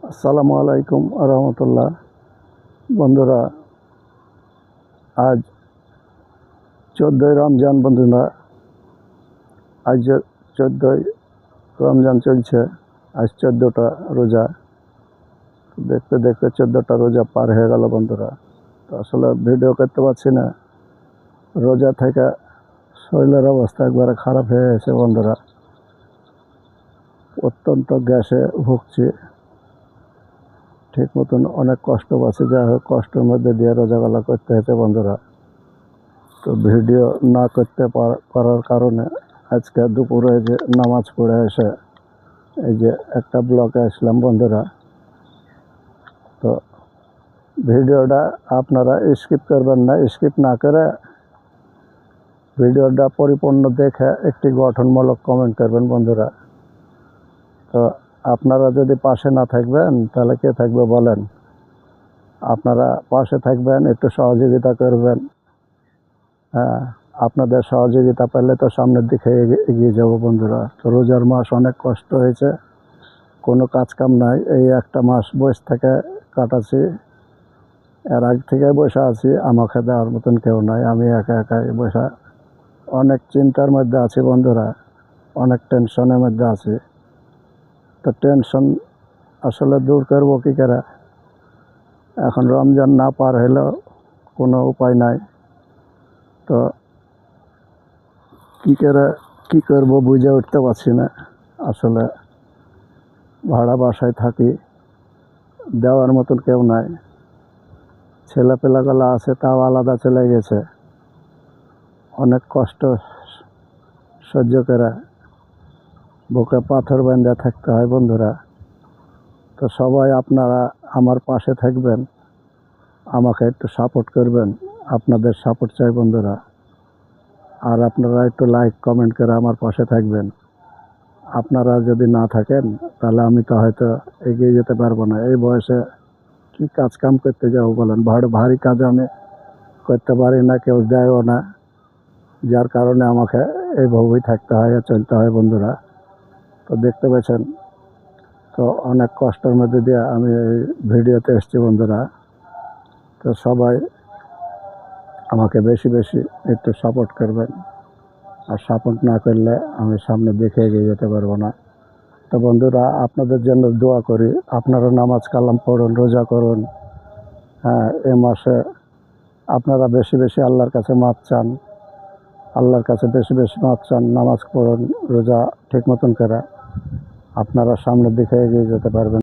আসসালামু আলাইকুম রহমতুল্লাহ। বন্ধুরা, আজ 14ই রমজান। বন্ধুরা, আজ 14ই রমজান চলছে। আজ 14টা রোজা। দেখতে দেখতে 14টা রোজা পার হয়ে গেল বন্ধুরা। তো আসলে ভিডিও করতে পারছি না, রোজা থেকে শরীরের অবস্থা একবারে খারাপ হয়ে গেছে বন্ধুরা। অত্যন্ত গ্যাসে ভুগছি, ঠিক মতন অনেক কষ্ট পাচ্ছি। যাই হোক, কষ্টের মধ্যে দিয়ে রোজাগুলা করতে হয়েছে বন্ধুরা। তো ভিডিও না করতে পারার কারণে আজকে দুপুরে যে নামাজ পড়ে এসে এই যে একটা ব্লগে আসলাম বন্ধুরা। তো ভিডিওটা আপনারা স্কিপ করবেন না, স্কিপ না করে ভিডিওটা পরিপূর্ণ দেখে একটি গঠনমূলক কমেন্ট করবেন বন্ধুরা। তো আপনারা যদি পাশে না থাকবেন তাহলে কে থাকবে বলেন? আপনারা পাশে থাকবেন, একটু সহযোগিতা করবেন। হ্যাঁ, আপনাদের সহযোগিতা পেলে তো সামনের দিকে এগিয়ে যাব বন্ধুরা। তো রোজার মাস অনেক কষ্ট হয়েছে, কোনো কাজ কাম নাই। এই একটা মাস বসে থেকে কাটাচ্ছি, এর আগ থেকে বসে আছি। আমাকে দেওয়ার মতন কেউ নাই, আমি একা একাই বসে অনেক চিন্তার মধ্যে আছি বন্ধুরা, অনেক টেনশনের মধ্যে আছি। তো টেনশন আসলে দূর করবো কী করে? এখন রমজান না পার হলেও কোনো উপায় নাই। তো কী করবো বুঝে উঠতে পারছি না। আসলে ভাড়া বাসায় থাকি, দেওয়ার মতন কেউ নাই। ছেলেপেলাগুলো আছে, তাও আলাদা চলে গেছে। অনেক কষ্ট সহ্য করে বুকে পাথর বেঁধে থাকতে হয় বন্ধুরা। তো সবাই আপনারা আমার পাশে থাকবেন, আমাকে একটু সাপোর্ট করবেন। আপনাদের সাপোর্ট চাই বন্ধুরা। আর আপনারা একটু লাইক কমেন্ট করে আমার পাশে থাকবেন। আপনারা যদি না থাকেন তাহলে আমি তো হয়তো এগিয়ে যেতে পারবো না। এই বয়সে কী কাজ কাম করতে যাবো বলেন? ভারী কাজ আমি করতে পারি না, কেউ দেয়ও না। যার কারণে আমাকে এইভাবেই থাকতে হয়, চলতে হয় বন্ধুরা। তো দেখতে পেয়েছেন, তো অনেক কষ্টের মধ্যে দিয়ে আমি এই ভিডিওতে এসেছি বন্ধুরা। তো সবাই আমাকে বেশি বেশি একটু সাপোর্ট করবেন। আর সাপোর্ট না করলে আমি সামনে দেখে এগিয়ে যেতে পারবো না। তো বন্ধুরা, আপনাদের জন্য দোয়া করি। আপনারা নামাজ কালাম পড়ুন, রোজা করুন। হ্যাঁ, এ মাসে আপনারা বেশি বেশি আল্লাহর কাছে মাপ চান, আল্লাহর কাছে বেশি বেশি মাপ চান। নামাজ পড়ুন, রোজা ঠিক মতন করে আপনারা সামনের দিকে এগিয়ে যেতে পারবেন।